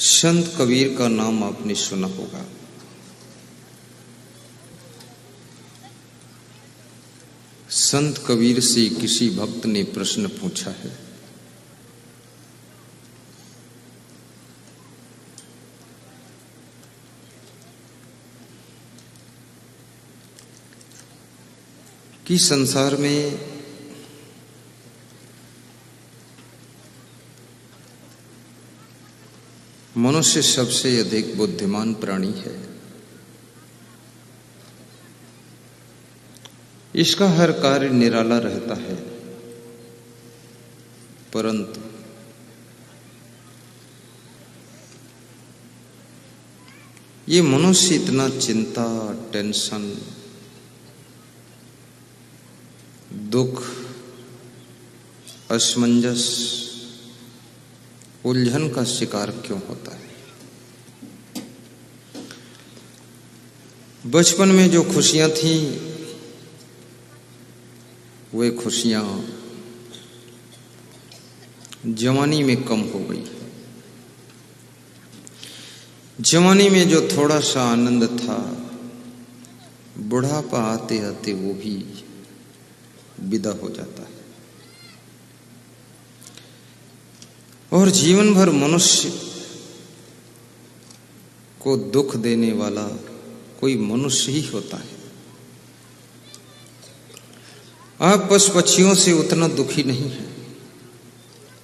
संत कबीर का नाम आपने सुना होगा। संत कबीर से किसी भक्त ने प्रश्न पूछा है, कि संसार में मनुष्य सबसे अधिक बुद्धिमान प्राणी है। इसका हर कार्य निराला रहता है, परंतु ये मनुष्य इतना चिंता, टेंशन, दुख, असमंजस, उलझन का शिकार क्यों होता है? बचपन में जो खुशियां थी वे खुशियां जवानी में कम हो गई। जवानी में जो थोड़ा सा आनंद था, बुढ़ापा आते आते वो भी विदा हो जाता है। और जीवन भर मनुष्य को दुख देने वाला कोई मनुष्य ही होता है। आप पशु पक्षियों से उतना दुखी नहीं है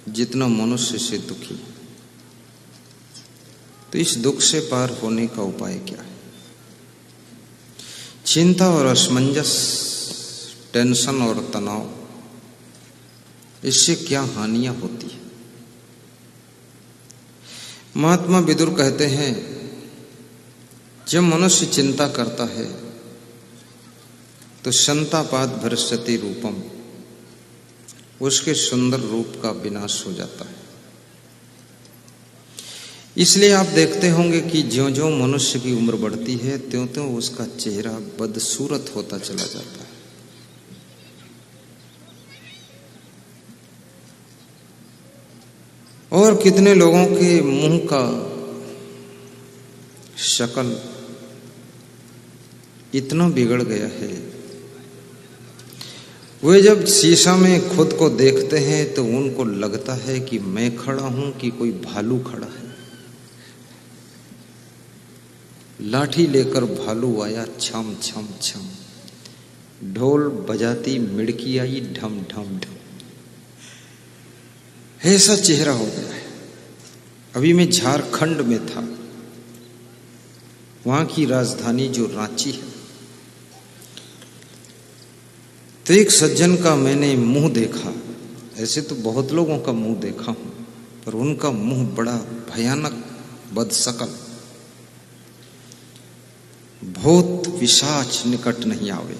जितना मनुष्य से दुखी है। तो इस दुख से पार होने का उपाय क्या है? चिंता और असमंजस, टेंशन और तनाव, इससे क्या हानियां होती है? महात्मा विदुर कहते हैं, जब मनुष्य चिंता करता है तो संतापाद भ्रश्यति रूपम, उसके सुंदर रूप का विनाश हो जाता है। इसलिए आप देखते होंगे कि ज्यों-ज्यों मनुष्य की उम्र बढ़ती है त्यों-त्यों उसका चेहरा बदसूरत होता चला जाता है। और कितने लोगों के मुंह का शक्ल इतना बिगड़ गया है, वे जब शीशा में खुद को देखते हैं तो उनको लगता है कि मैं खड़ा हूं कि कोई भालू खड़ा है। लाठी लेकर भालू आया छम छम छम, ढोल बजाती मिड़की आई ढम ढम ढम, ऐसा चेहरा हो गया है। अभी मैं झारखंड में था, वहां की राजधानी जो रांची है, तो एक सज्जन का मैंने मुंह देखा। ऐसे तो बहुत लोगों का मुंह देखा हूं, पर उनका मुंह बड़ा भयानक, बदशक्ल, भूत पिशाच निकट नहीं आवे।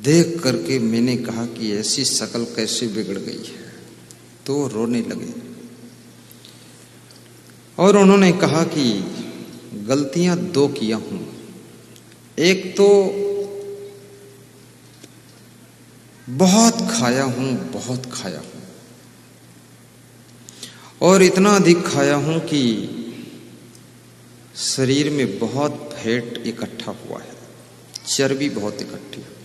देख करके मैंने कहा कि ऐसी शक्ल कैसे बिगड़ गई है, तो रोने लगे। और उन्होंने कहा कि गलतियां दो किया हूं। एक तो बहुत खाया हूं, बहुत खाया हूं, और इतना अधिक खाया हूं कि शरीर में बहुत फैट इकट्ठा हुआ है, चर्बी बहुत इकट्ठी है।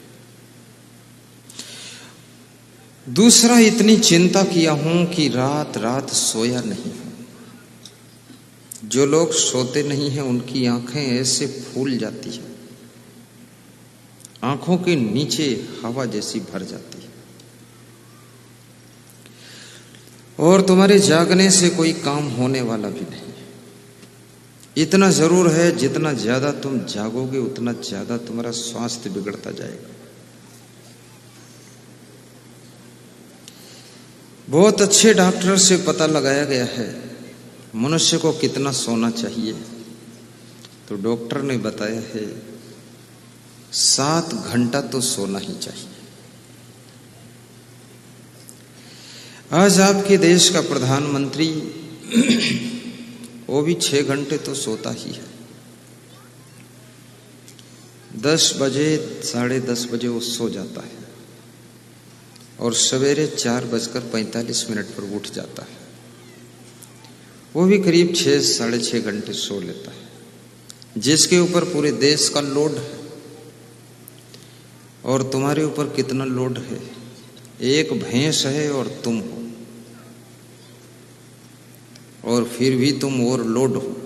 दूसरा, इतनी चिंता किया हूं कि रात रात सोया नहीं हूं। जो लोग सोते नहीं हैं उनकी आंखें ऐसे फूल जाती है, आंखों के नीचे हवा जैसी भर जाती है। और तुम्हारे जागने से कोई काम होने वाला भी नहीं। इतना जरूर है, जितना ज्यादा तुम जागोगे उतना ज्यादा तुम्हारा स्वास्थ्य बिगड़ता जाएगा। बहुत अच्छे डॉक्टर से पता लगाया गया है मनुष्य को कितना सोना चाहिए। तो डॉक्टर ने बताया है 7 घंटा तो सोना ही चाहिए। आज आपके देश का प्रधानमंत्री वो भी 6 घंटे तो सोता ही है। 10 बजे, 10:30 बजे वो सो जाता है और सवेरे 4:45 पर उठ जाता है। वो भी करीब 6 साढ़े 6 घंटे सो लेता है, जिसके ऊपर पूरे देश का लोड है। और तुम्हारे ऊपर कितना लोड है? एक भैंस है और तुम हो, और फिर भी तुम ओवरलोड हो।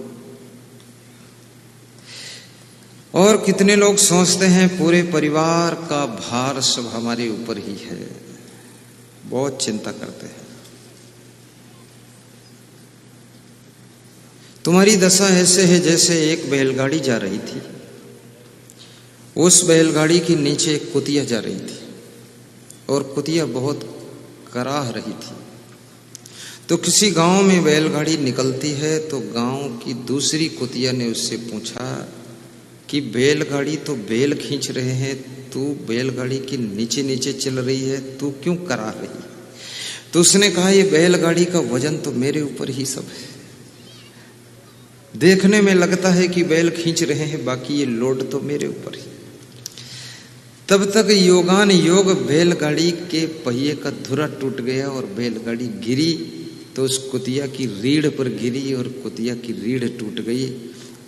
और कितने लोग सोचते हैं पूरे परिवार का भार सब हमारे ऊपर ही है, बहुत चिंता करते हैं। तुम्हारी दशा ऐसे है जैसे एक बैलगाड़ी जा रही थी, उस बैलगाड़ी के नीचे एक कुतिया जा रही थी और कुतिया बहुत कराह रही थी। तो किसी गांव में बैलगाड़ी निकलती है, तो गांव की दूसरी कुतिया ने उससे पूछा कि बैलगाड़ी तो बैल खींच रहे हैं, तू बैलगाड़ी के नीचे नीचे चल रही है, तू क्यों करा रही है? तो उसने कहा ये बैलगाड़ी का वजन तो मेरे ऊपर ही सब है। देखने में लगता है कि बैल खींच रहे हैं, बाकी ये लोड तो मेरे ऊपर ही। तब तक योगान योग बैलगाड़ी के पहिए का धुरा टूट गया और बैलगाड़ी गिरी तो उस कुतिया की रीढ़ पर गिरी और कुतिया की रीढ़ टूट गई।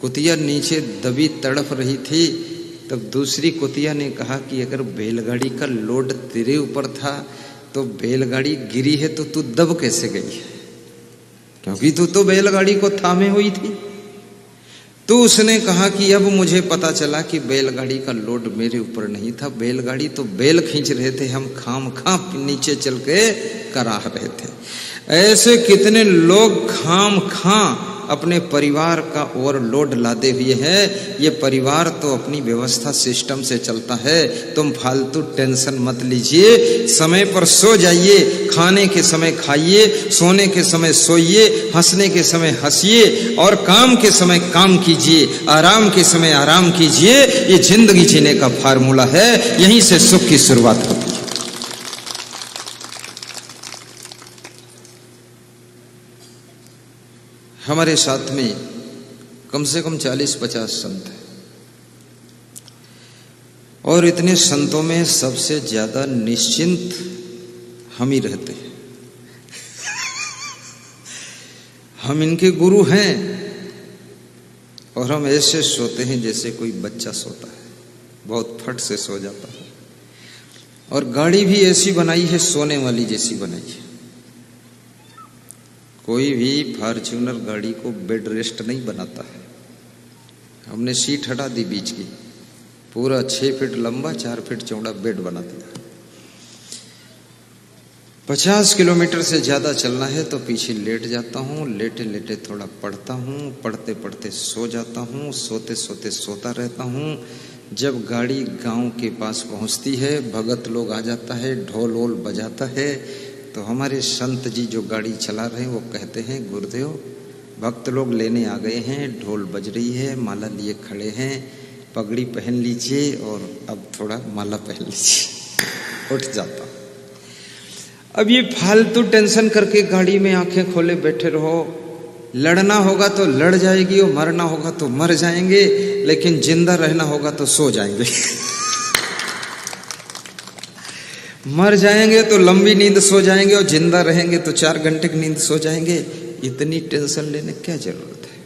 कुतिया नीचे दबी तड़प रही थी। तब दूसरी कुतिया ने कहा कि अगर बैलगाड़ी का लोड तेरे ऊपर था तो बैलगाड़ी गिरी है तो तू दब कैसे गई? क्योंकि तू तो बैलगाड़ी को थामे हुई थी। तो उसने कहा कि अब मुझे पता चला कि बैलगाड़ी का लोड मेरे ऊपर नहीं था, बैलगाड़ी तो बैल खींच रहे थे, हम खाम नीचे चल के कराह रहे थे। ऐसे कितने लोग खाम अपने परिवार का ओवरलोड लादे हुए हैं। ये परिवार तो अपनी व्यवस्था सिस्टम से चलता है, तुम फालतू टेंशन मत लीजिए। समय पर सो जाइए, खाने के समय खाइए, सोने के समय सोइए, हंसने के समय हंसिए और काम के समय काम कीजिए, आराम के समय आराम कीजिए। ये जिंदगी जीने का फार्मूला है, यहीं से सुख की शुरुआत होती है। हमारे साथ में कम से कम 40-50 संत हैं और इतने संतों में सबसे ज्यादा निश्चिंत हम ही रहते हैं। हम इनके गुरु हैं और हम ऐसे सोते हैं जैसे कोई बच्चा सोता है, बहुत फट से सो जाता है। और गाड़ी भी ऐसी बनाई है, सोने वाली जैसी बनाई है। कोई भी फॉर्च्यूनर गाड़ी को बेड रेस्ट नहीं बनाता है। हमने सीट हटा दी बीच की, पूरा 6 फीट लंबा 4 फीट चौड़ा बेड बना दिया। 50 किलोमीटर से ज्यादा चलना है तो पीछे लेट जाता हूँ, लेटे लेटे थोड़ा पढ़ता हूँ, पढ़ते पढ़ते सो जाता हूँ, सोते सोते सोता रहता हूँ। जब गाड़ी गांव के पास पहुँचती है, भगत लोग आ जाता है, ढोल वोल बजाता है, तो हमारे संत जी जो गाड़ी चला रहे हैं वो कहते हैं गुरुदेव भक्त लोग लेने आ गए हैं, ढोल बज रही है, माला लिए खड़े हैं, पगड़ी पहन लीजिए और अब थोड़ा माला पहन लीजिए। उठ जाता। अब ये फालतू टेंशन करके गाड़ी में आंखें खोले बैठे रहो। लड़ना होगा तो लड़ जाएगी और मरना होगा तो मर जाएंगे, लेकिन जिंदा रहना होगा तो सो जाएंगे। मर जाएंगे तो लंबी नींद सो जाएंगे और जिंदा रहेंगे तो 4 घंटे की नींद सो जाएंगे। इतनी टेंशन लेने क्या जरूरत है?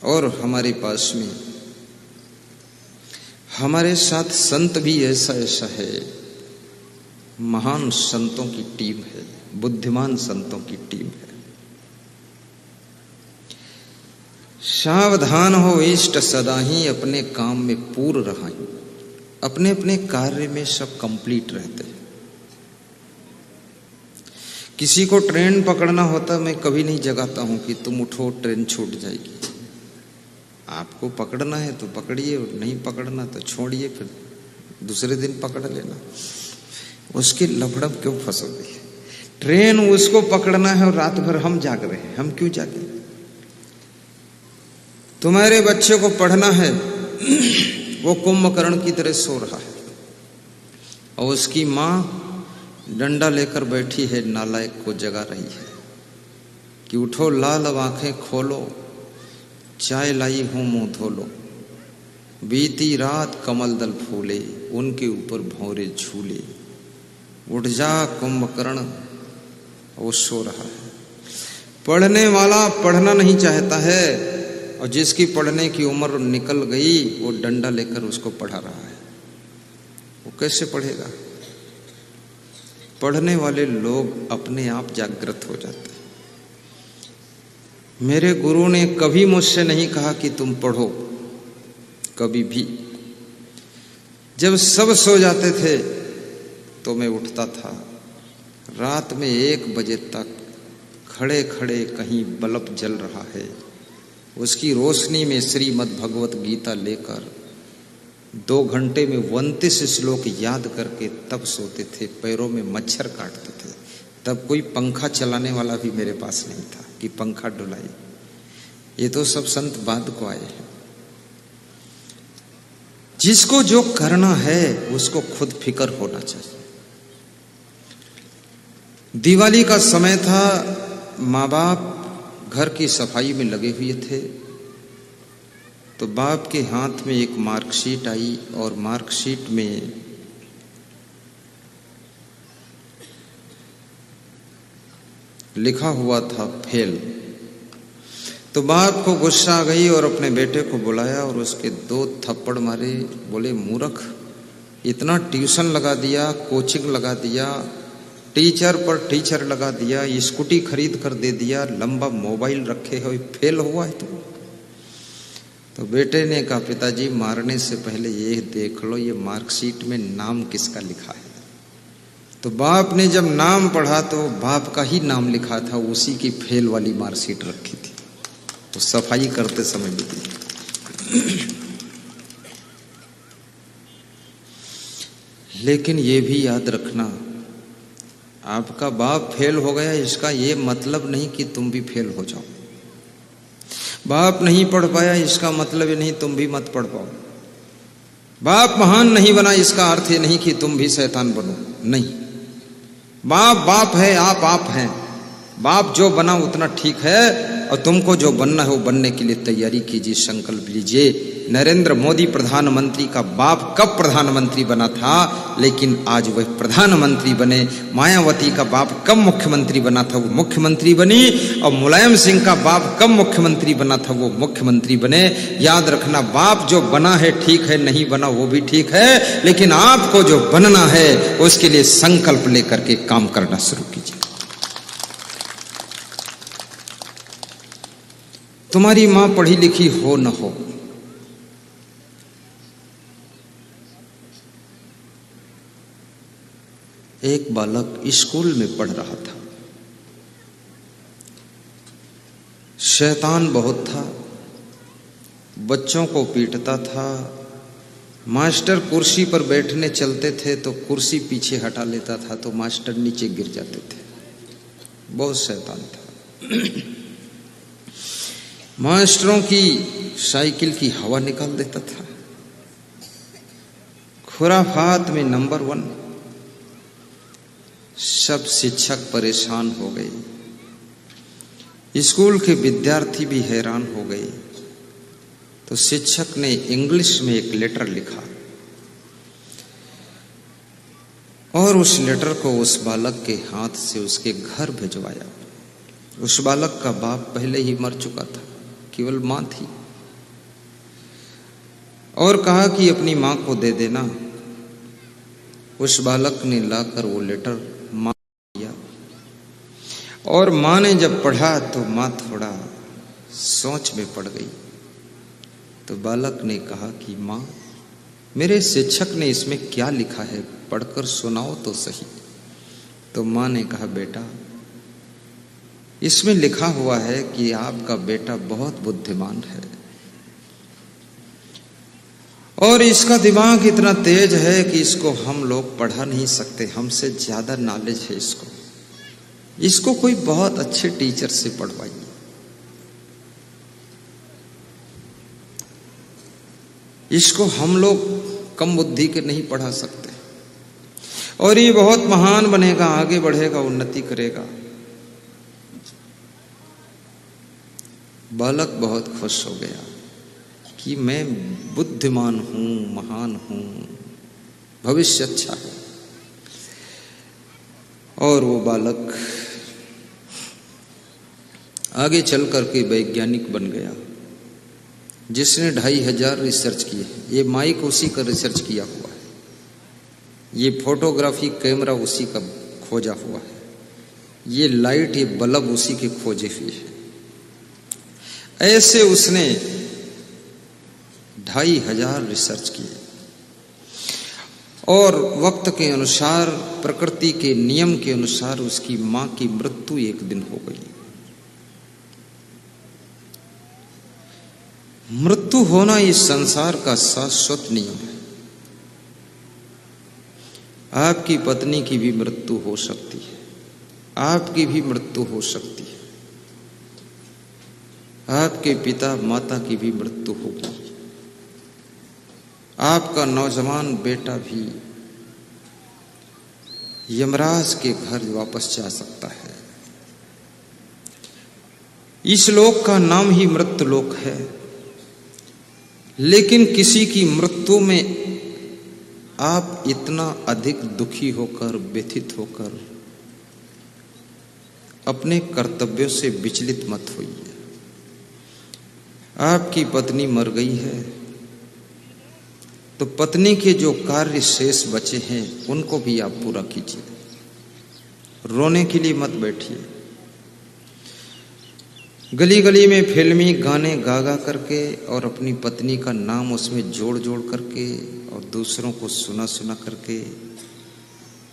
और हमारे पास में हमारे साथ संत भी ऐसा है, महान संतों की टीम है, बुद्धिमान संतों की टीम है। सावधान हो इष्ट सदा ही अपने काम में पूर्ण रहाई। अपने अपने कार्य में सब कंप्लीट रहते हैं। किसी को ट्रेन पकड़ना होता मैं कभी नहीं जगाता हूं कि तुम उठो ट्रेन छूट जाएगी। आपको पकड़ना है तो पकड़िए, और नहीं पकड़ना तो छोड़िए, फिर दूसरे दिन पकड़ लेना। उसके लफड़म क्यों फंसोगे? ट्रेन उसको पकड़ना है और रात भर हम जाग रहे हैं, हम क्यों जागे? तुम्हारे बच्चे को पढ़ना है, वो कुंभकर्ण की तरह सो रहा है और उसकी माँ डंडा लेकर बैठी है, नालायक को जगा रही है कि उठो लाल, अब आंखें खोलो, चाय लाई हूं मुंह धो लो। बीती रात कमल दल फूले, उनके ऊपर भौरे झूले। उठ जा कुंभकर्ण, वो सो रहा है। पढ़ने वाला पढ़ना नहीं चाहता है, और जिसकी पढ़ने की उम्र निकल गई वो डंडा लेकर उसको पढ़ा रहा है। वो कैसे पढ़ेगा? पढ़ने वाले लोग अपने आप जागृत हो जाते हैं। मेरे गुरु ने कभी मुझसे नहीं कहा कि तुम पढ़ो, कभी भी। जब सब सो जाते थे तो मैं उठता था, रात में 1 बजे तक खड़े खड़े कहीं बल्ब जल रहा है, उसकी रोशनी में श्रीमद् भगवत गीता लेकर 2 घंटे में 29 श्लोक याद करके तब सोते थे। पैरों में मच्छर काटते थे। तब कोई पंखा चलाने वाला भी मेरे पास नहीं था कि पंखा डुलाए। ये तो सब संत बाद को आए हैं। जिसको जो करना है उसको खुद फिक्र होना चाहिए। दिवाली का समय था, माँ बाप घर की सफाई में लगे हुए थे, तो बाप के हाथ में एक मार्कशीट आई और मार्कशीट में लिखा हुआ था फेल। तो बाप को गुस्सा आ गई और अपने बेटे को बुलाया और उसके 2 थप्पड़ मारे। बोले, मूर्ख, इतना ट्यूशन लगा दिया, कोचिंग लगा दिया, टीचर पर टीचर लगा दिया, स्कूटी खरीद कर दे दिया, लंबा मोबाइल रखे हो, फेल हुआ है तो बेटे ने कहा, पिताजी मारने से पहले ये देख लो ये मार्कशीट में नाम किसका लिखा है। तो बाप ने जब नाम पढ़ा तो बाप का ही नाम लिखा था, उसी की फेल वाली मार्कशीट रखी थी। तो सफाई करते समय भी लेकिन ये भी याद रखना, आपका बाप फेल हो गया इसका ये मतलब नहीं कि तुम भी फेल हो जाओ। बाप नहीं पढ़ पाया इसका मतलब ये नहीं तुम भी मत पढ़ पाओ। बाप महान नहीं बना इसका अर्थ ये नहीं कि तुम भी शैतान बनो। नहीं, बाप बाप है, आप हैं। बाप जो बना उतना ठीक है, और तुमको जो बनना है वो बनने के लिए तैयारी कीजिए, संकल्प लीजिए। नरेंद्र मोदी प्रधानमंत्री का बाप कब प्रधानमंत्री बना था, लेकिन आज वह प्रधानमंत्री बने। मायावती का बाप कब मुख्यमंत्री बना था, वो मुख्यमंत्री बनी। और मुलायम सिंह का बाप कब मुख्यमंत्री बना था, वो मुख्यमंत्री बने। याद रखना, बाप जो बना है ठीक है, नहीं बना वो भी ठीक है, लेकिन आपको जो बनना है उसके लिए संकल्प लेकर के काम करना शुरू कीजिए। तुम्हारी मां पढ़ी लिखी हो न हो, एक बालक स्कूल में पढ़ रहा था, शैतान बहुत था, बच्चों को पीटता था। मास्टर कुर्सी पर बैठने चलते थे तो कुर्सी पीछे हटा लेता था तो मास्टर नीचे गिर जाते थे। बहुत शैतान था। मास्टरों की साइकिल की हवा निकाल देता था। खुराफात में नंबर 1। सब शिक्षक परेशान हो गए, स्कूल के विद्यार्थी भी हैरान हो गए। तो शिक्षक ने इंग्लिश में एक लेटर लिखा और उस लेटर को उस बालक के हाथ से उसके घर भिजवाया। उस बालक का बाप पहले ही मर चुका था, केवल मां थी, और कहा कि अपनी मां को दे देना। उस बालक ने लाकर वो लेटर मां को दिया और मां ने जब पढ़ा तो मां थोड़ा सोच में पड़ गई। तो बालक ने कहा कि मां, मेरे शिक्षक ने इसमें क्या लिखा है, पढ़कर सुनाओ तो सही। तो मां ने कहा, बेटा, इसमें लिखा हुआ है कि आपका बेटा बहुत बुद्धिमान है और इसका दिमाग इतना तेज है कि इसको हम लोग पढ़ा नहीं सकते, हमसे ज्यादा नॉलेज है इसको कोई बहुत अच्छे टीचर से पढ़वाइए। इसको हम लोग कम बुद्धि के नहीं पढ़ा सकते और ये बहुत महान बनेगा, आगे बढ़ेगा, उन्नति करेगा। बालक बहुत खुश हो गया कि मैं बुद्धिमान हूं, महान हूं, भविष्य अच्छा है। और वो बालक आगे चल करके वैज्ञानिक बन गया, जिसने 2500 रिसर्च किए। ये माइक उसी का रिसर्च किया हुआ है, ये फोटोग्राफी कैमरा उसी का खोजा हुआ है, ये लाइट, ये बल्ब उसी के खोजे हुए है। ऐसे उसने 2500 रिसर्च किए और वक्त के अनुसार, प्रकृति के नियम के अनुसार उसकी मां की मृत्यु एक दिन हो गई। मृत्यु होना इस संसार का शाश्वत नियम है। आपकी पत्नी की भी मृत्यु हो सकती है, आपकी भी मृत्यु हो सकती है, आपके पिता माता की भी मृत्यु होगी, आपका नौजवान बेटा भी यमराज के घर वापस जा सकता है। इस लोक का नाम ही मृत्यु लोक है। लेकिन किसी की मृत्यु में आप इतना अधिक दुखी होकर, व्यथित होकर अपने कर्तव्यों से विचलित मत होइए। आपकी पत्नी मर गई है तो पत्नी के जो कार्य शेष बचे हैं उनको भी आप पूरा कीजिए। रोने के लिए मत बैठिए। गली गली में फिल्मी गाने गा गा करके और अपनी पत्नी का नाम उसमें जोड़ जोड़ करके और दूसरों को सुना सुना करके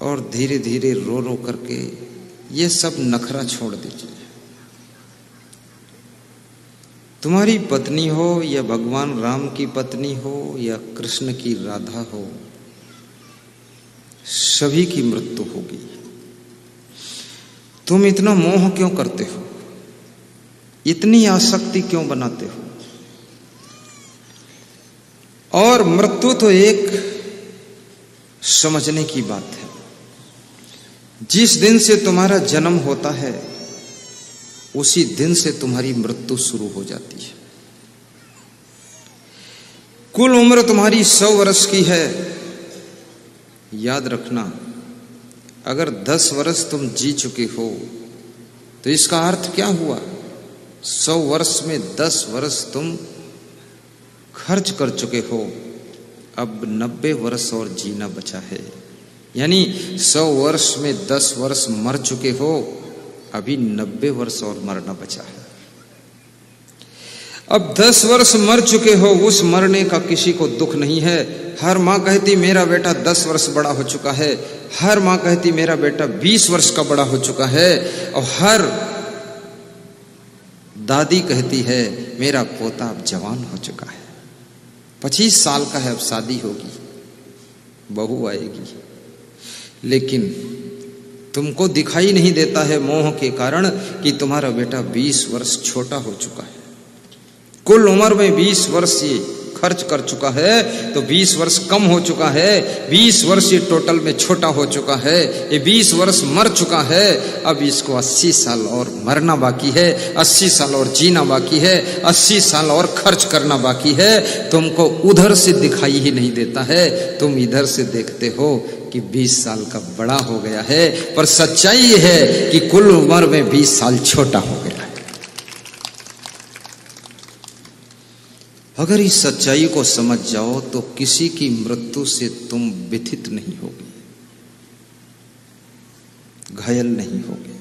और धीरे धीरे रो रो करके ये सब नखरा छोड़ दीजिए। तुम्हारी पत्नी हो या भगवान राम की पत्नी हो या कृष्ण की राधा हो, सभी की मृत्यु होगी। तुम इतना मोह क्यों करते हो, इतनी आसक्ति क्यों बनाते हो? और मृत्यु तो एक समझने की बात है। जिस दिन से तुम्हारा जन्म होता है उसी दिन से तुम्हारी मृत्यु शुरू हो जाती है। कुल उम्र तुम्हारी 100 वर्ष की है। याद रखना, अगर 10 वर्ष तुम जी चुके हो तो इसका अर्थ क्या हुआ? 100 वर्ष में 10 वर्ष तुम खर्च कर चुके हो, अब 90 वर्ष और जीना बचा है। यानी 100 वर्ष में 10 वर्ष मर चुके हो, अभी 90 वर्ष और मरना बचा है। अब 10 वर्ष मर चुके हो, उस मरने का किसी को दुख नहीं है। हर माँ कहती मेरा बेटा 10 वर्ष बड़ा हो चुका है, हर माँ कहती मेरा बेटा 20 वर्ष का बड़ा हो चुका है, और हर दादी कहती है मेरा पोता अब जवान हो चुका है, 25 साल का है, अब शादी होगी, बहू आएगी। लेकिन तुमको दिखाई नहीं देता है मोह के कारण कि तुम्हारा बेटा 20 वर्ष छोटा हो चुका है। कुल उम्र में 20 वर्ष ये खर्च कर चुका है तो 20 वर्ष कम हो चुका है, 20 वर्ष ये टोटल में छोटा हो चुका है, ये 20 वर्ष मर चुका है। अब इसको 80 साल और मरना बाकी है, 80 साल और जीना बाकी है, 80 साल और खर्च करना बाकी है। तुमको उधर से दिखाई ही नहीं देता है, तुम इधर से देखते हो कि 20 साल का बड़ा हो गया है, पर सच्चाई ये है कि कुल उम्र में 20 साल छोटा हो गया है। अगर इस सच्चाई को समझ जाओ तो किसी की मृत्यु से तुम व्यथित नहीं होगे, घायल नहीं होगे।